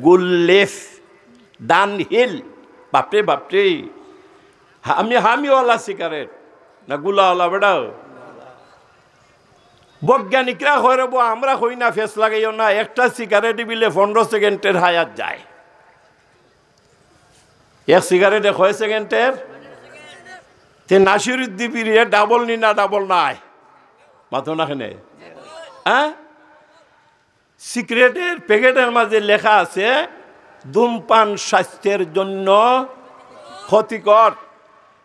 গোল left ডান hill, বাপরে বাপরে, হামিওয়ালা cigarette না গুলাওয়ালা বেড়াও। বৈজ্ঞানিকরা হইব, আমরা হই না, ফেস লাগাইও না, একটা সিগারেট বিলে 15 সেকেন্ডের হায়াত যায়। এক সিগারেটে কয় সেকেন্ডের? তে নাসিরুদ্দি পিরিয়ড ডাবল নি না ডাবল নাই মাথো না খেনে। হ্যাঁ, সিগারেটের প্যাকেটের মাঝে লেখা আছে ধূমপান স্বাস্থ্যের জন্য ক্ষতিকর।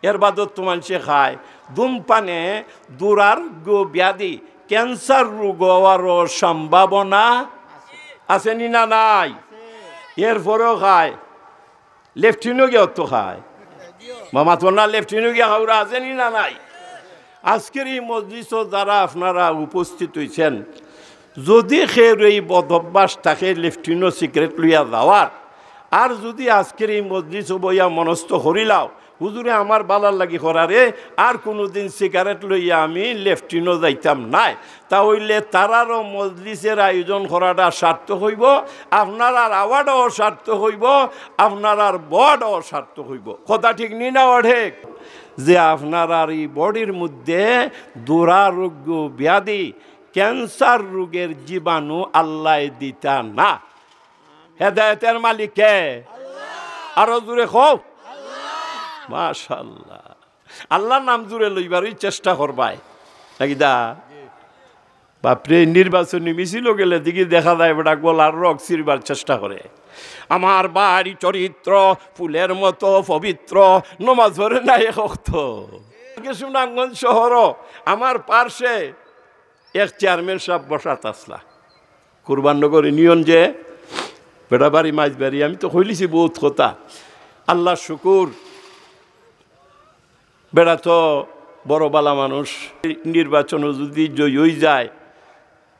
এর বাদত তো মানুষে খায়। ধূমপানে দুরারোগ্য ব্যাধি, ক্যান্সার রোগ হওয়ারও সম্ভাবনা আছে নি না নাই? এরপরেও খায়, লেফটিনও গিয়ে তো খায়, মামা তো না লেফটিনও গিয়ে খাওয়া আছে নি না নাই? আজকের এই মজলিসও যারা আপনারা উপস্থিত হয়েছেন, যদি খের এই বদভ্যাস থাকে লেফটিনও সিগারেট লইয়া যাওয়ার, আর যদি আজকের এই মজলিস বইয়া মনস্থ করিলাও হুজুরে আমার বালার লাগি করারে আর কোনোদিন সিগারেট লইয়া আমি লেফটিনও যাইতাম নাই, তা হইলে তারারও মজলিসের আয়োজন করাটা সার্থক হইব, আপনার আর আওয়ার্ডও সার্থক হইব, আপনার আর বর্ডও সার্থক হইব। কথা ঠিক নি না অঢেক? যে আপনার আর এই বডির মধ্যে দুরারোগ্য ব্যাধি, ক্যান্সার রোগের জীবাণু আল্লাহ দিতা না। হেদায়েতের মালিক কে? আরো জোরে কও মাশাআল্লাহ। আল্লাহর নাম জুড়ে লইবারই চেষ্টা করবাই নাকি দা? বাপরে, নির্বাচনী মিছিল গেলে দিকে দেখা যায় বেটা গলার রগ ছিড়বার চেষ্টা করে। আমার বাড়ি চরিত্র ফুলের মতো পবিত্র, নমাজ পড়ে না এত। সুনামগঞ্জ শহর আমার পার্শ্বে এক চেয়ারম্যান সাহেব বসাত আসলা, কুরবাননগর ইউনিয়ন যে বেটা বাড়ি মাছ বাড়ি, আমি তো হইলিছি বহুত কথা। আল্লাহ শুকুর, বেড়া তো বড় বালা মানুষ, নির্বাচনও যদি জয়ী হয়ে যায়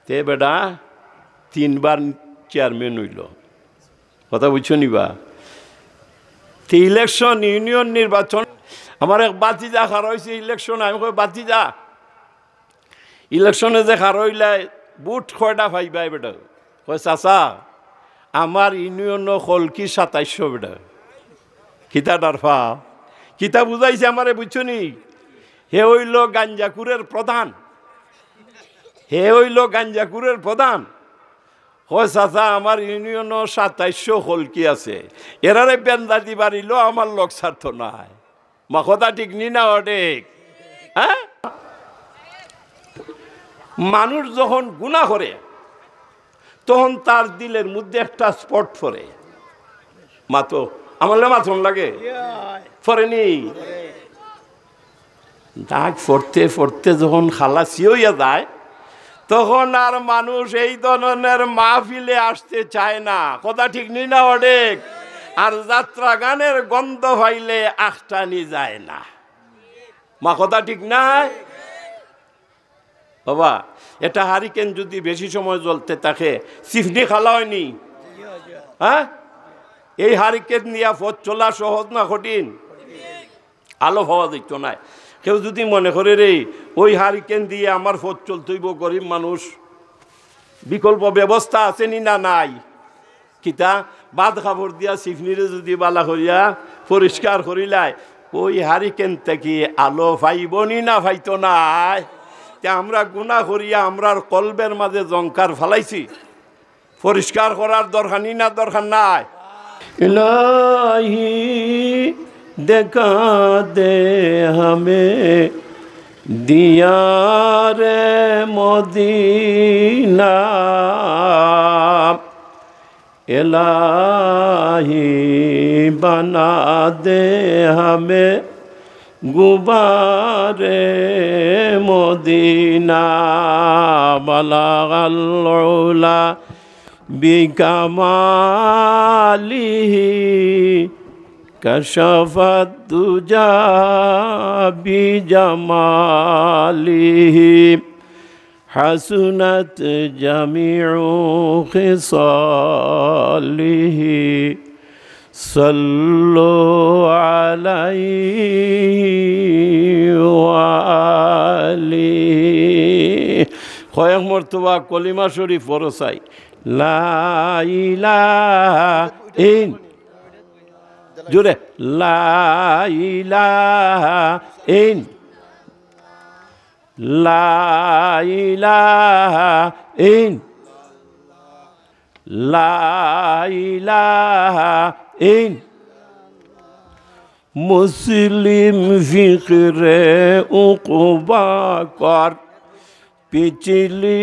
তে বেটা 3 বার চেয়ারম্যান হইল। কথা বুঝছো নিবা? তে ইলেকশন, ইউনিয়ন নির্বাচন, আমার এক বাতিজা খার হয়েছে ইলেকশন। আমি কই বাতিজা, ইলেকশনে যে খার হইলে বুট কয়টা পাইবাই বেটা? কয় চাচা আমার ইউনিয়নও হল কি 2700 বেটা। কিতা ডারফা কিতা বুঝাইছে আমারে, বুঝছো নি? হে হইল গাঞ্জাকুরের প্রধান, হে হইল গাঞ্জাকুরের প্রধান। হয় চাচা আমার ইউনিয়নও 2700 হল কি আছে, এরারে বেন্দা দিবারিল আমার লোক স্বার্থ নাই। মা কথা ঠিক নি না অনেক? হ্যাঁ, মানুষ যখন গুনাহ করে তখন তার দিলের মধ্যে একটা স্পট পড়ে। মাতো আমার মাথন লাগে পড়েনি? দাগ পড়তে পড়তে যখন খালাসি হইয়া যায় তখন আর মানুষ এই ধরনের মাহফিলে আসতে চায় না। কথা ঠিক নি না অনেক? আর যাত্রা গানের গন্ধ হইলে আখটানি যায় না। মা কথা ঠিক নাই? বাবা, এটা হারিকেন যদি বেশি সময় জ্বলতে থাকে চিফনি খালা হয়নি? হ্যাঁ, এই হারিকেন নিয়ে পথ চলা সহজ না কঠিন? আলো হওয়া দেখতো না। কেউ যদি মনে করে রে ওই হারিকেন দিয়ে আমার পথ চলতেইব, গরিব মানুষ, বিকল্প ব্যবস্থা আছে নি না নাই? কিতা বাদ খাবার দিয়া চিফনিরে যদি বালা করিয়া পরিষ্কার করিলাই ওই হারিকেন থেকে আলো পাইব নি না পাইতো নাই? আমরা গুনাহ করিয়া আমরার কলবের মাঝে জংকার ফালাইছি, পরিষ্কার করার দরকার নি না দরকার নাই? ইলাহি দেখা দে হামে দিয়ারে মদিনা, ইলাহি বানা দে হামে গুবারে মদিনা, বালাগাল উলা বিকামালিহি কাশাফাত দুজা বিজামালিহি, হাসুনাত জামিউ খিসালিহি, সাল্লু আলাইহি ওয়া আলিহি। কয়েক মর্তবা কলিমা শরীফ পড়ো চাই লা ইলাহা ইন জোরে লা ইলাহা ইন লা ইলাহা ইন লা ইলাহা ইন মুসলিম ফিকরে উকুবা কর পিছলি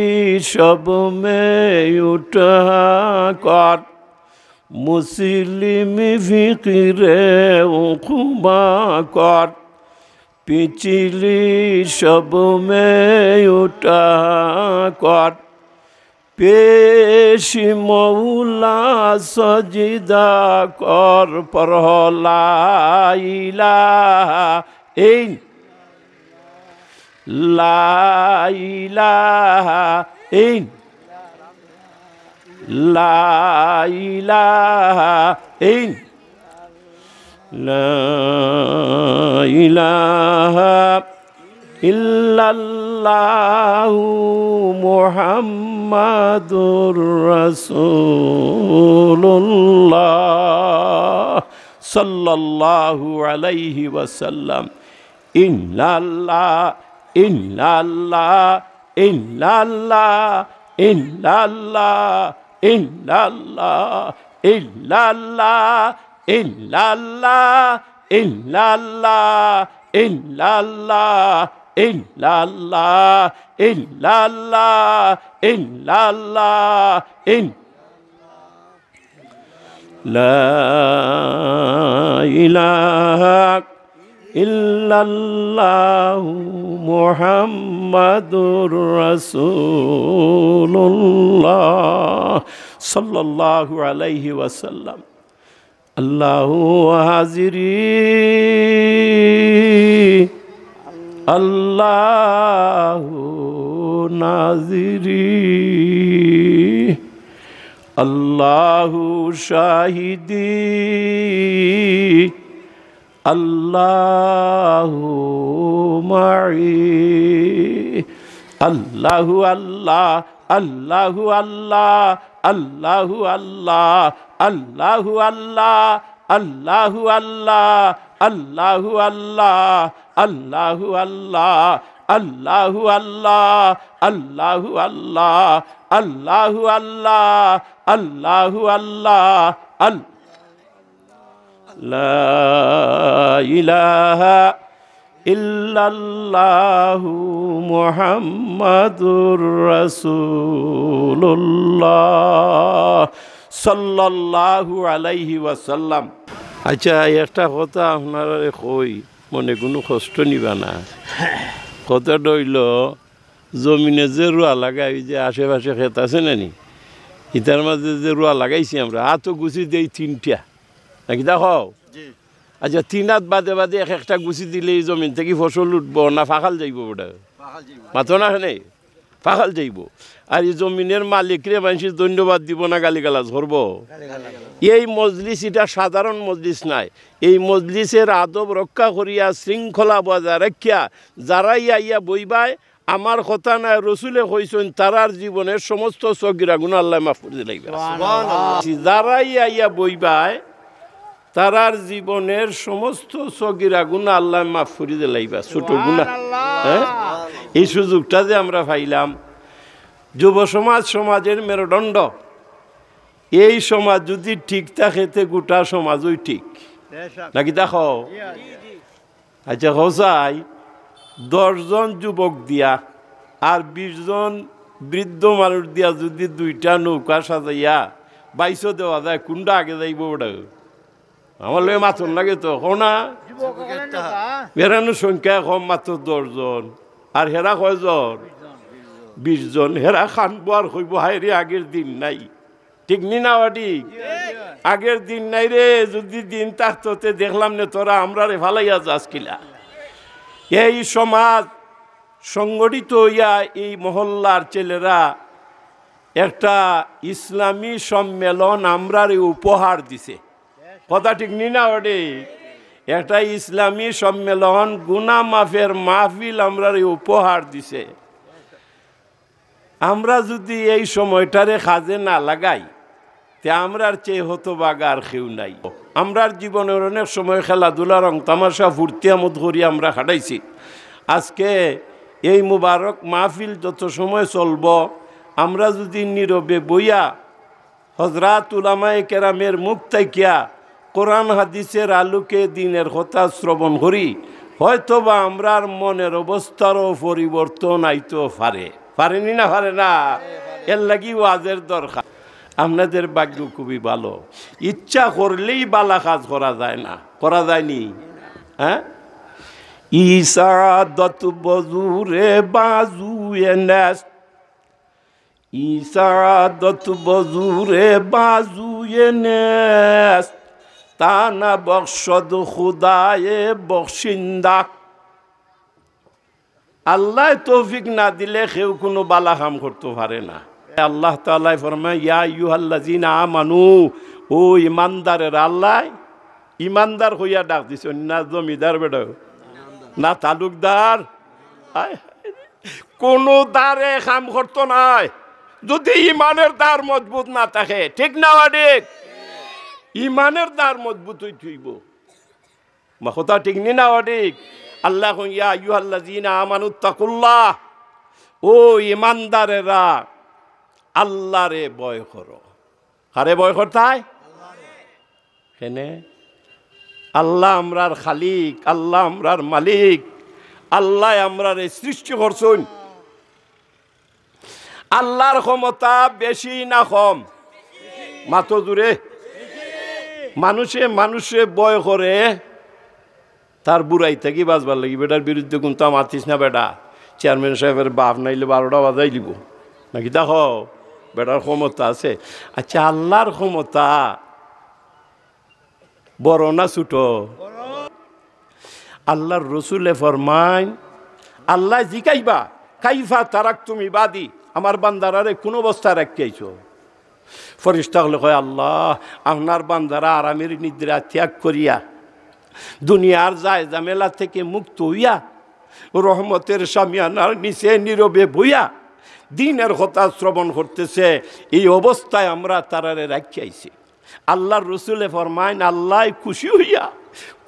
সব মে উঠা কর মুসলিম ফিকরে উকুবা কর পিছলি সব মে উঠা কর পেশি মৌলা সজিদা কর পরলা ইলাহা ইন লা ইলাহা ইন লা ইলাহা ইন লা ইলাহা ইল্লাল্লাহু মুহাম্মাদুর রাসূলুল্লাহ সাল্লাল্লাহু আলাইহি ওয়াসাল্লাম ইল্লাল্লাহ ইল্লাল্লাহ ইল্লাল্লাহ ইল্লাল্লাহ ইল্লাল্লাহ ইল্লাল্লাহ ইল্লাল্লাহ ইল্লাল্লাহ ইল্লাল্লাহ ইল্লাল্লাহ ইল্লাল্লাহ ইল্লাল্লাহ লা ইলাহা ইল্লাল্লাহু মুহাম্মাদুর রাসূলুল্লাহ সাল্লাল্লাহু আলাইহি ওয়াসাল্লাম আল্লাহু হাজিরি আল্লাহু নাজিরি আল্লাহু শাহিদি আল্লাহু মাই আল্লাহু আল্লাহ আল্লাহু আল্লাহ আল্লাহু আল্লাহ আল্লাহু আল্লাহ আল্লাহু আল্লাহ আল্লাহু আল্লাহ আল্লাহু আল্লাহ আল্লাহু আল্লাহ আল্লাহু আল্লাহ আল্লাহু আল্লাহ আল্লাহু আল্লাহ লা ইলাহা ইল্লাল্লাহু মুহাম্মাদুর রাসূলুল্লাহ সাল্লাল্লাহু আলাইহি ওয়াসাল্লাম। আচ্ছা একটা কথা আপনারা কই মনে কোনো কষ্ট নিবা না। কথাটা হইল জমিনে যে রুয়া লাগাই যে আশেপাশে ক্ষেত আছে না নি ইতার মাঝে যে রুয়া লাগাইছি আমরা হাতও গুছি দেই তিনটা নাকি দেখো। আচ্ছা তিন হাত বাদে বাদে এক একটা গুছি দিলে এই জমিন থেকে ফসল উঠবো না ফাঁকাল যাইব ওটা মাতো না নেই ফাঁকাল যাইব। আর এই জমিনের মালিকরে মানুষ ধন্যবাদ দিব না গালিগালাজ করব। এই মজলিস এটা সাধারণ মজলিস নাই। এই মজলিসের আদব রক্ষা করিয়া শৃঙ্খলা বজায় রাখিয়া যারা ইয়া বইবায় আমার কথা নাই রসুলে কইছেন তারার জীবনের সমস্ত সগীরা গুনাহ আল্লাহ মাফ করে দিলাইবা। যারা ইয়া বইবায় তারার জীবনের সমস্ত সগীরা গুনাহ আল্লাহ মাফ করে দিলাইবা। ছোট গুনাহ এই সুযোগটা যে আমরা পাইলাম যুব সমাজ সমাজের মেরুদণ্ড। এই সমাজ যদি ঠিক থাকে তে গোটা সমাজই ঠিক নাকি দেখো। আচ্ছা হোসাই 10 জন যুবক দিয়া আর 20 জন বৃদ্ধ মানুষ দিয়া যদি 2টা নৌকা সাজাইয়া 22 দেওয়া যায় কোনটা আগে যাইব ওটা আমার লগে মাথন লাগে তো না। বেড়ানোর সংখ্যা কম মাত্র 10 জন আর হেরা কয়জন 20 জন। হেরা খানবো আর হইব হাই রে আগের দিন নাই ঠিক নি না ঠিক আগের দিন নাই রে। যদি দিন থাকতে দেখলাম না তোরা আমরা রে ভালাইয়া যাস কিলা। এই সমাজ সংগঠিত হইয়া এই মহল্লার ছেলেরা একটা ইসলামী সম্মেলন আমরার উপহার দিছে। কথা ঠিক নি না ওটি একটা ইসলামী সম্মেলন গুনাহ মাফের মাহফিল আমরার উপহার দিছে। আমরা যদি এই সময়টারে কাজে না লাগাই তে আমরার চেয়ে হতবাগা আর কেউ নাই। আমরার জীবনের অনেক সময় খেলাধুলা রং তামাশা ফুর্তি আমোদ করি আমরা কাটাইছি। আজকে এই মুবারক মাহফিল যত সময় চলব আমরা যদি নীরবে বইয়া হজরত উলামায়ে কেরামের মুখ থাকিয়া কোরআন হাদিসের আলোকে দিনের কথা শ্রবণ করি, হয়তোবা আমরার মনের অবস্থারও পরিবর্তন আইতো পারেনি না পারে না। এর লাগি ওয়াজের দরকার। আপনাদের ভাগ্য খুবই ভালো, ইচ্ছা করলেই বালা কাজ করা যায় না, করা যায়নি। হ্যাঁ, ইসাদত বজুরে বাজুয়ে নেস্ত, ইসাদত বজুরে বাজুয়ে নেস্ত, তানা বখশদ খুদায়ে বখশিন্দা। আল্লাহ তৌফিক না দিলে কেউ কোনো বালা কাম করতে পারে না। আল্লাহ তাআলা ফরমায়, ইয়া আইয়ুহাল্লাযিনা আমানু, ও ইমানদারের। আল্লাহ ইমানদার হইয়া ডাক দিছে, না জমিদার বেটা না তালুকদার, কোন দ্বারে কাম করতো নাই যদি ইমানের দ্বার মজবুত না থাকে। ঠিক না ঠিক? ইমানের দ্বার মজবুত হইব, কথা ঠিক নি না ঠিক? আল্লাহ ইয়া আইয়ুহাল্লাযিনা আমানুত্তাকুল্লাহ, ও ইমানদারেরা আল্লাহরে ভয় করো। কারে ভয় করতাই? কেনে? আল্লাহ আমরার খালিক, আল্লাহ আমরার মালিক, আল্লাহ আমরার সৃষ্টি করছেন। আল্লাহর ক্ষমতা বেশি না কম? মাতো জুড়ে মানুষে ভয় করে তার বুড়াই থাকি বাঁচবার লাগি। বেটার বিরুদ্ধে কিন্তু মাতিস না বেটা, চেয়ারম্যান সাহেবের বাপ নাইলে 12টা বাজাই দিব নাকি? দেখো বেটার ক্ষমতা আছে। আচ্ছা, আল্লাহর ক্ষমতা বড় না ছোট? আল্লাহর রসুলে ফরমাইন, আল্লাহ জিকাইবা কাইফা তারাকতুম ইবাদি, আমার বান্দারারে কোন অবস্থায় রাখিয়াইছো? ফেরেশতা হলে কয়, আল্লাহ আপনার বান্দারা আরামের নিদ্রা ত্যাগ করিয়া দুনিয়ার যায় ঝামেলা থেকে মুক্ত হইয়া রহমতের শামিয়ানার নিচে নীরবে বইয়া দিনের কথা শ্রবণ করতেছে, এই অবস্থায় আমরা তারারে রাখিয়াইছি। আল্লাহর রসুলে ফরমাইন, আল্লাহ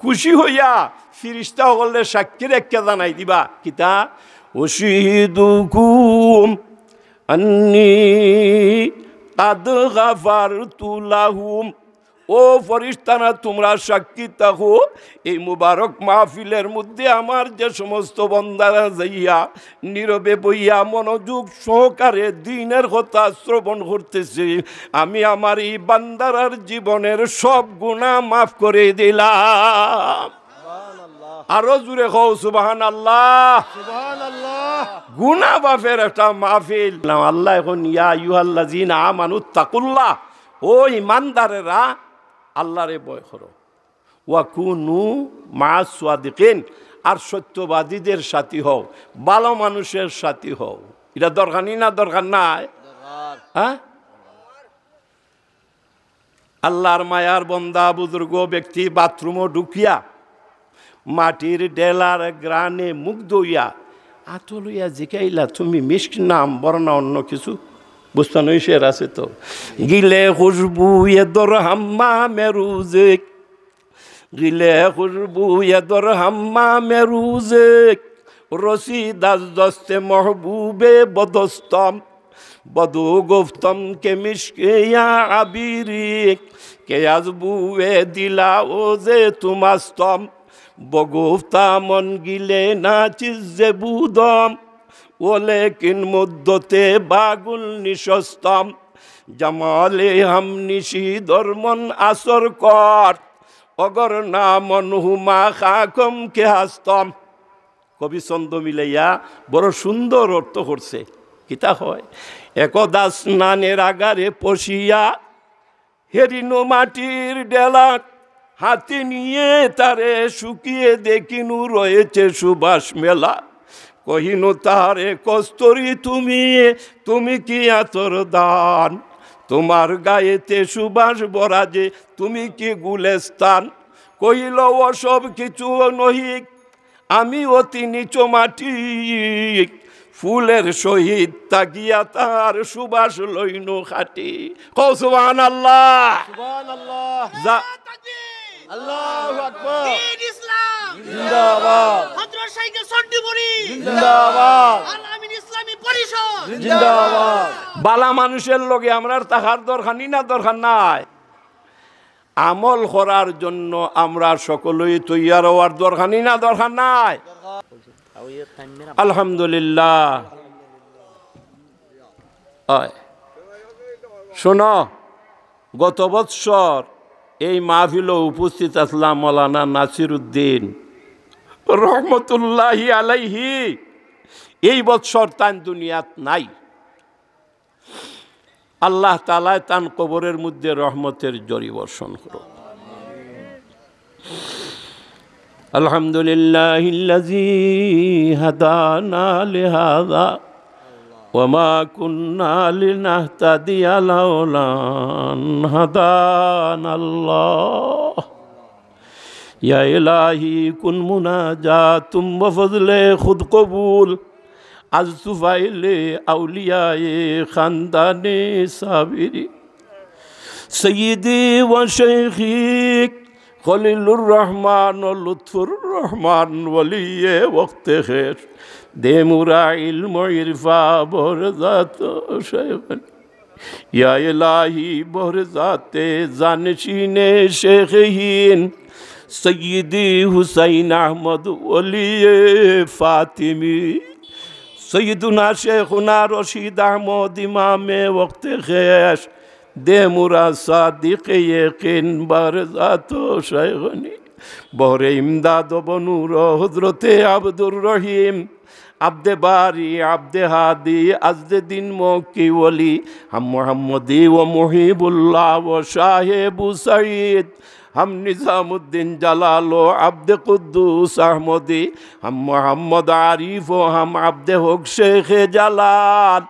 খুশি হইয়া ফিরিস্তা হলে সাক্ষী রেখে জানাই দিবা কিতা, উশহিদুকুম আন্নী কাদ গাফারতু লাহুম। ও ফেরেশতারা, তোমরা সাক্ষী থাকো এই মুবারক মাহফিলের মধ্যে আমার যে সমস্ত বান্দারা যাইয়া নীরবে বইয়া মনোযোগ সহকারে দিনের কথা শ্রবণ করতেছে, আমি আমার এই বান্দারার জীবনের সব গুনাহ মাফ করে দিলাম। আরো জুড়ে কও সুবহানাল্লাহ। গুনাহ মাফের একটা মাহফিল। আল্লাহ এখন ইয়া আইয়ুহাল্লাযিনা আমানুত্তাকুল্লাহ, ও ইমানদারেরা আল্লাহরে ভয় করো, ওয়া কুনু মা'আস সাদিকিন, আর সত্যবাদীদের সাথী হও, ভালো মানুষের সাথী হও। এটা দরকার না দরকার নাই? হ্যাঁ, আল্লাহর মায়ার বন্দা বুজুর্গ ব্যক্তি বাথরুমও ঢুকিয়া মাটির ডেলার গ্রানে মুগ্ধ হইয়া আতলইয়া জিকাইলা, তুমি মিষ্টি নাম বড় না অন্য কিছু? বুঝতে নই শের আছে তো, গিলে খুশবু এদর হাম্মা মেরুজে, গিলে খুশবু এদর হাম্মা মেরুজে, রসিদাস দস্তে মহবুবে বদস্তম, বদু গুফতম কে মিশকে ইয়া আবিরি, কে আজবুয়ে দিলা ও যে তুমাস্তম, বগুফতা মন গিলে না চিজে বুদম, ওলে কিন মুদ্দতে বাগুল নিশস্তম, জামালে হাম নিশি ধর্মন আসর কর, অগর না মন হুমা খাকম কে হাস্তম। কবি ছন্দ মিলাইয়া বড় সুন্দর অর্থ করছে। কিতা হয়, একদা স্নানের আগারে পশিয়া হেরিনো মাটির ডেলা হাতে নিয়ে তারে শুকিয়ে দেখিনু রয়েছে সুবাস মেলা, কহিনু তারে কস্তরি তুমি কি আতর দান, তোমার গায়েতে সুবাস বরাজে তুমি কি গুলেস্তান, কহিল ওসব কিছু নহি আমি অতি নিচ মাটি, ফুলের সহিত তাকিয়া তার সুবাস লইনু খাটি। কও সুবহানাল্লাহ। সুবহানাল্লাহ। আল্লাহু আকবার। দ্বীন ইসলাম জিন্দাবাদ। হযরত শাইখ সন্ডিবুরি জিন্দাবাদ। আল আমিন ইসলামী পরিষদ জিন্দাবাদ। বালা মানুষের লগে আমরা তাহার দরকার না দরকার নাই। আমল করার জন্য আমরা সকলেই তৈয়ার হওয়ার দরকার না দরকার নাই। আলহামদুলিল্লাহ। শোনো, গত বৎসর এই মাহফিলে উপস্থিত আসলাম মৌলানা নাসির উদ্দিন রহমতুল্লাহি আলাইহি। এই বৎসর তান দুনিয়াত নাই। আল্লাহ তাআলা তান কবরের মধ্যে রহমতের জরি বর্ষণ করুন। আলহামদুলিল্লাহিল্লাযী হাদানা লিহাযা ওয়া মা কুন্না লিনাহতাদিয়া লাওলা আন হাদানাল্লাহ। ইয়া ইলাহি কুন মুনাজাতুম ওয়া ফজলে খুদ কবুল আজ সুফাইলে আউলিয়ায়ে খানদানে সাবিরি সৈয়দি ওয়া শাইখি খলিলুর রহমান ও লুৎফুর রহমান ওয়ালিয়ে ওয়াক্তে খের দে মুরা ইলম ইরফা বরজাত শাইখান ইয়া ইলাহি বরজাতে জানশিনে শেখহীন সৈয়দি হুসাইন আহমদ ওয়ালিয়ে ফাতিমি সৈয়দুনা শেখুনা রশিদ আহমদ ইমামে ওয়াক্তে খেশ দে মুরা সাদিক ইয়াকিন বারজাত শাইখানি বহরে ইমদাদ বনুর হযরতে আব্দুর রহিম আব্দে বারি আব্দে হাদি আজদে দিন মক্কি ওলি হাম মুহাম্মদি ও মুহিবুল্লাহ ও সাহেব সাইদ हम निज़ामुद्दीन जलाल अब्द कुद्दूस अहमदी हम मोहम्मद आरिफ हम अब्द हुक शेख जलाल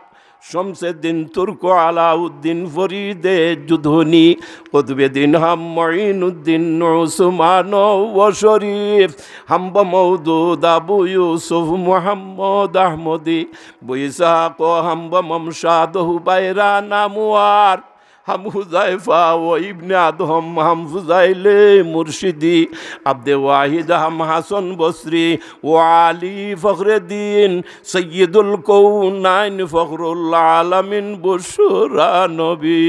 शमसुद्दीन तुर्क अलाउद्दीन फरीदे जुधनी कुतुबुद्दीन हम मुईनुद्दीन उस्मान व शरीफ हम बमौदूद अबू यूसुफ मुहम्मद अहमदी बुइसाक हम बमशाद हुबैरा नामुआर हम हुज़ैफा व इब्न अदहम हम फुज़ैले मुर्शिदी अब्द वाहिद हम हसन बसरी व आली फ़ख्रुद्दीन सय्यदुल कौनाइन फ़ख्रुल आलमीन बुशरा नबी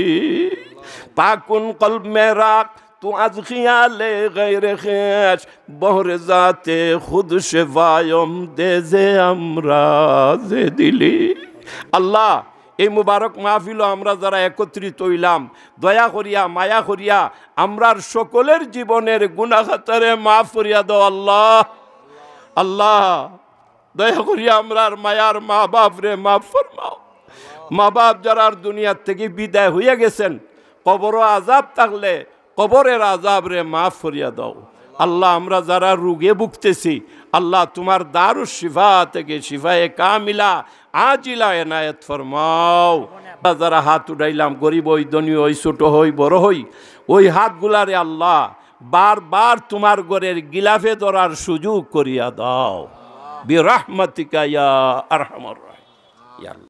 पाकुन क़ल्ब मेरा तू आज ख़ियाले गैर ख़ैश बहर ज़ाते खुद शिफ़ायम दे जे अमराज़ दिली। अल्लाह এই মুবারক মাহফিল আমরা যারা একত্রিত হইলাম, দয়া করিয়া মায়া করিয়া আমরার সকলের জীবনের গুনাহ খাতারে মাফ করিয়া দাও আল্লাহ। আল্লাহ দয়া করিয়া আমরার মায়ার মা বাপ রে মাফ ফরমাও। মা বাপ যারা দুনিয়া থেকে বিদায় হইয়া গেছেন, কবর আযাব থাকলে কবরের আযাব রে মাফ করিয়া দাও আল্লাহ। আমরা যারা রোগে ভুগতেছি আল্লাহ তোমার দারুশ শিফা থেকে শিফায়ে কামিলা আজিলা এনায়েত ফরমাও। যারা হাত উঠাইলাম, গরিব হই ধনী হই ছোট হই বড় হই, ওই হাতগুলারে আল্লাহ বারবার তোমার ঘরের গিলাফে ধরার সুযোগ করিয়া দাও বিরহমাতিকা ইয়া আরহামার রাহিম।